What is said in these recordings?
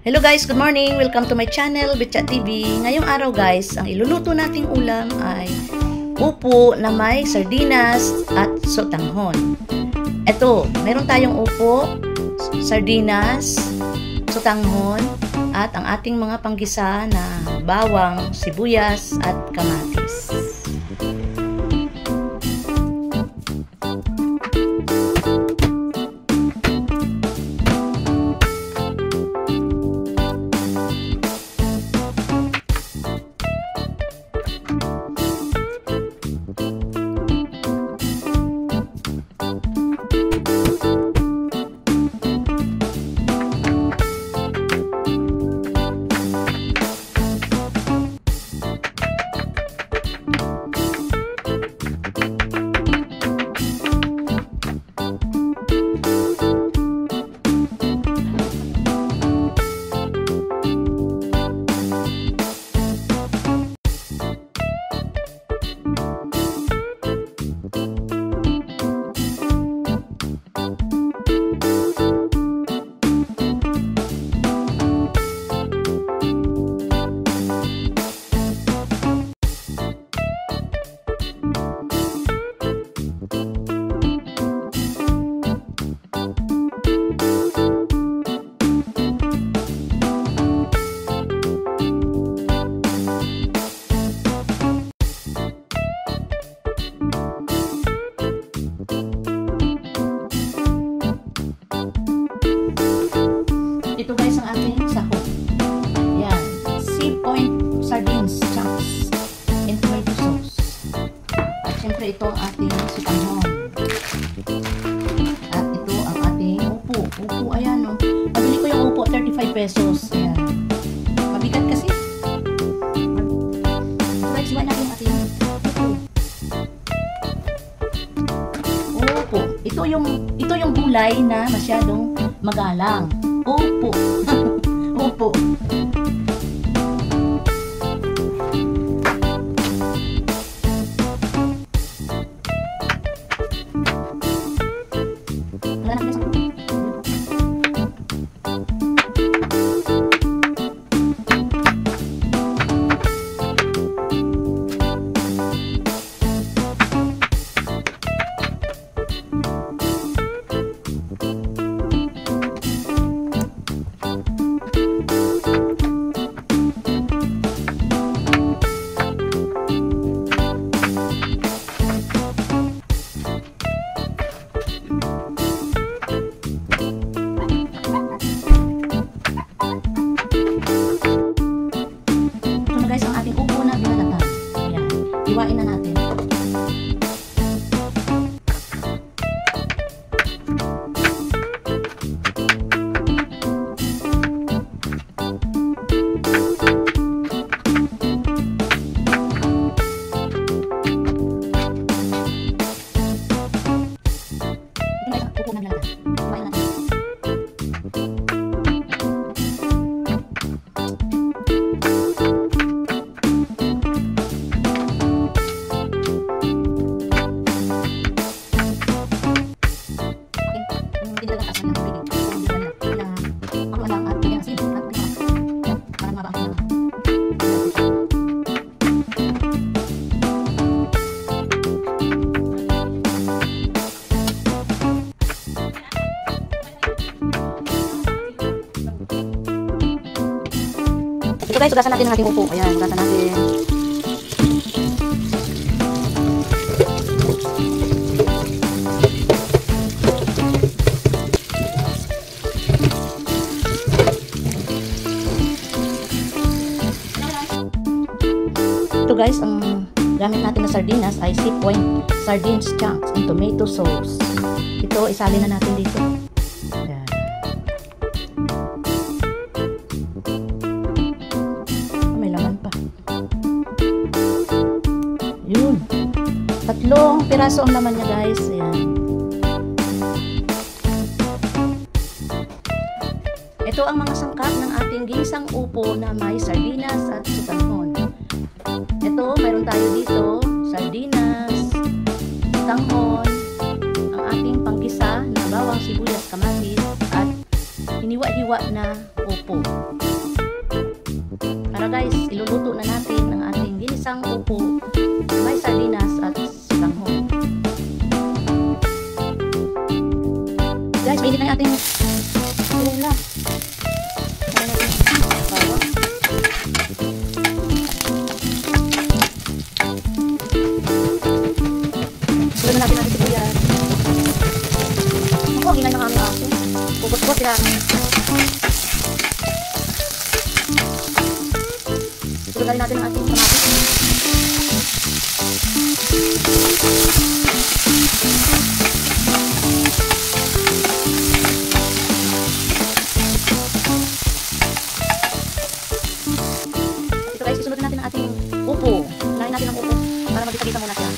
Hello guys, good morning! Welcome to my channel, Betcha TV. Ngayong araw guys, ang iluluto nating ulam ay upo na may sardinas at sotanghon. Ito, meron tayong upo, sardinas, sotanghon, at ang ating mga panggisa na bawang, sibuyas, at kamatis. Ito guys ang ating sahog. Yan. C-point sardines chunks and tomato sauce. At syempre ito ang ating sotanghon. At ito ang ating upo. Upo, ayan o. Nabili ko yung upo, 35 pesos. Ayan. Mabigat kasi. Guys, iwan natin yung ating upo. Upo. Ito yung gulay na masyadong magalang. Upo. Upo. Iwain na natin. Upo na natin. Iwain natin. Ito guys, ugasan natin ang ating upo. Ayan, ugasan natin. Ito guys, ang gamit natin na sardinas ay C-point sardines chunks and tomato sauce. Ito, isalin na natin dito. Ayan. May laman pa. Yun. 3 piraso ang laman niya guys. Ayan. Ito ang mga sangkap ng ating ginisang upo na may sardinas at sotanghon. Ito, mayroon tayo dito, sardinas, sotanghon, ang ating panggisa na bawang, sibuyas, kamatis, at hiniwa-hiwa na upo. guys, iluluto na natin ang ating ginisang upo, may sardinas at sotanghon. Guys, mainit na yung ating ulam. Sulo na natin natin sibuyas. Ako, hinay ng aming aso. Pupot-put sila. Sulo na rin natin ang ating kamatis. Ito guys, isunod natin ang ating upo. Unahin natin ang upo para magkita-kita muna siya.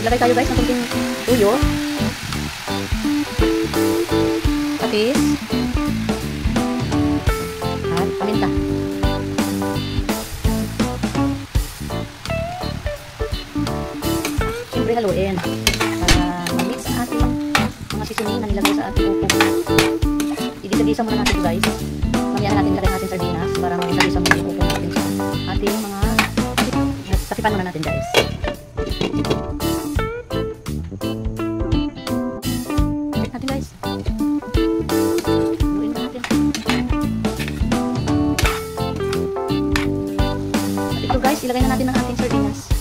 Lagay tayo guys ng kunting tuyo, patis, at paminta. Siyempre haluin para mamix ang ating mga seasoning na nilagay sa ating upo. Igisa-gisa muna natin guys. Mamaya natin ilagay natin sardinas para magisa-gisa muna yung upo natin sa ating mga takipan muna natin guys. Ilagay na natin ang ating sardinas.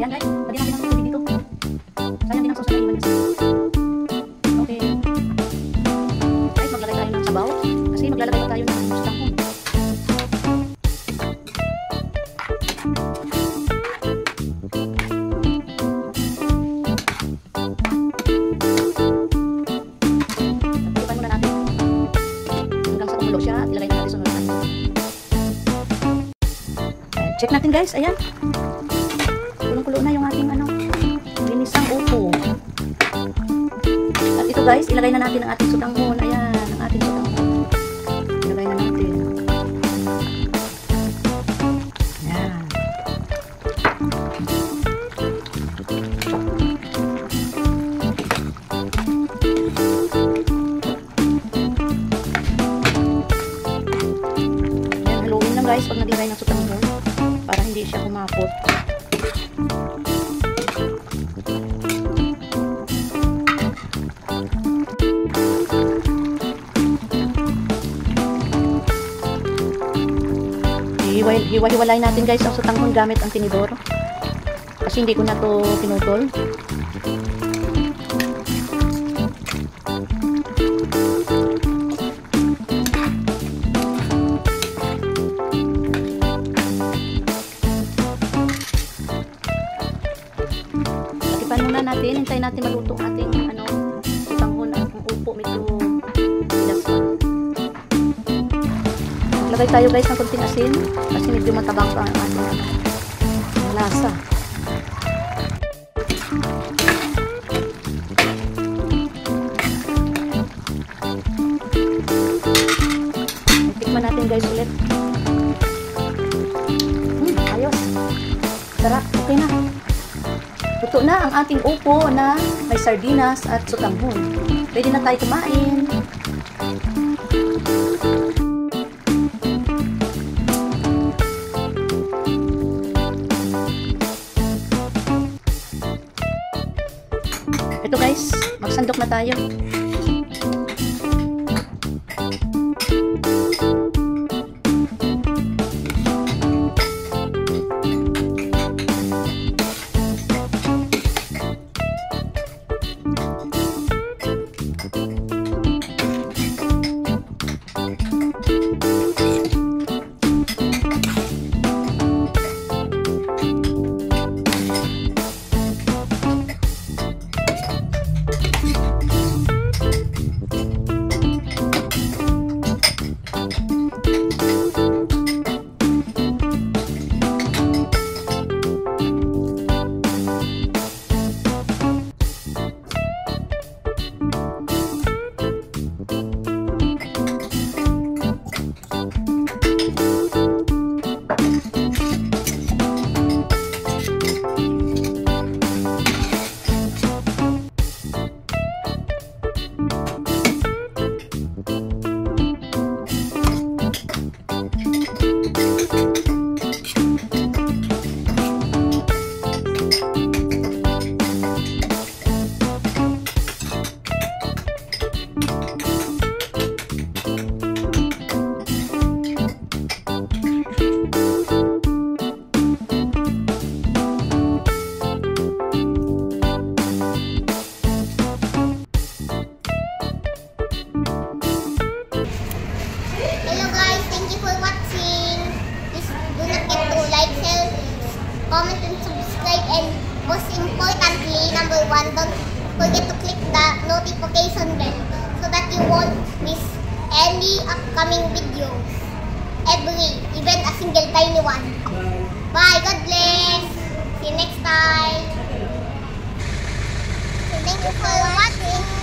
Ayan guys, lagyan natin ang tubig dito. Sayang din ang sauce na iwan kasi. Okay. Guys, maglagay tayo ng sabaw. Kasi maglalagay pa tayo ng sotanghon. Tapupan muna natin hanggang sa kumulo siya. Ilagay na natin sunod natin. Check natin guys. Ayan. Kulong-kulo na yung ating ginisang upo. At ito guys, ilagay na natin ang ating sotanghon. Ayan, ang ating sotanghon. Ilagay na natin. Ayan. Ayan, haluin lang guys pag naglagay ng sotanghon para hindi siya kumapot. Hiwa-hiwalay natin guys ang sotanghon gamit ang tinidor kasi hindi ko na to pinutol. Takipan muna natin, hintayin natin maluto ang ating sotanghon at ang upo medyo pilas pa. Maglagay tayo guys ng konting asin kasi medyo matabang pa ang ating lasa. Tikman natin guys ulit. Ayos. Sarap. Okay na. Luto na ang ating upo na may sardinas at sotanghon. Pwede na tayo kumain. Ito guys, magsandok na tayo. Comment and subscribe, and most importantly, number 1, don't forget to click the notification bell so that you won't miss any upcoming videos, even a single tiny one. Bye, God bless, see you next time. So thank you for watching.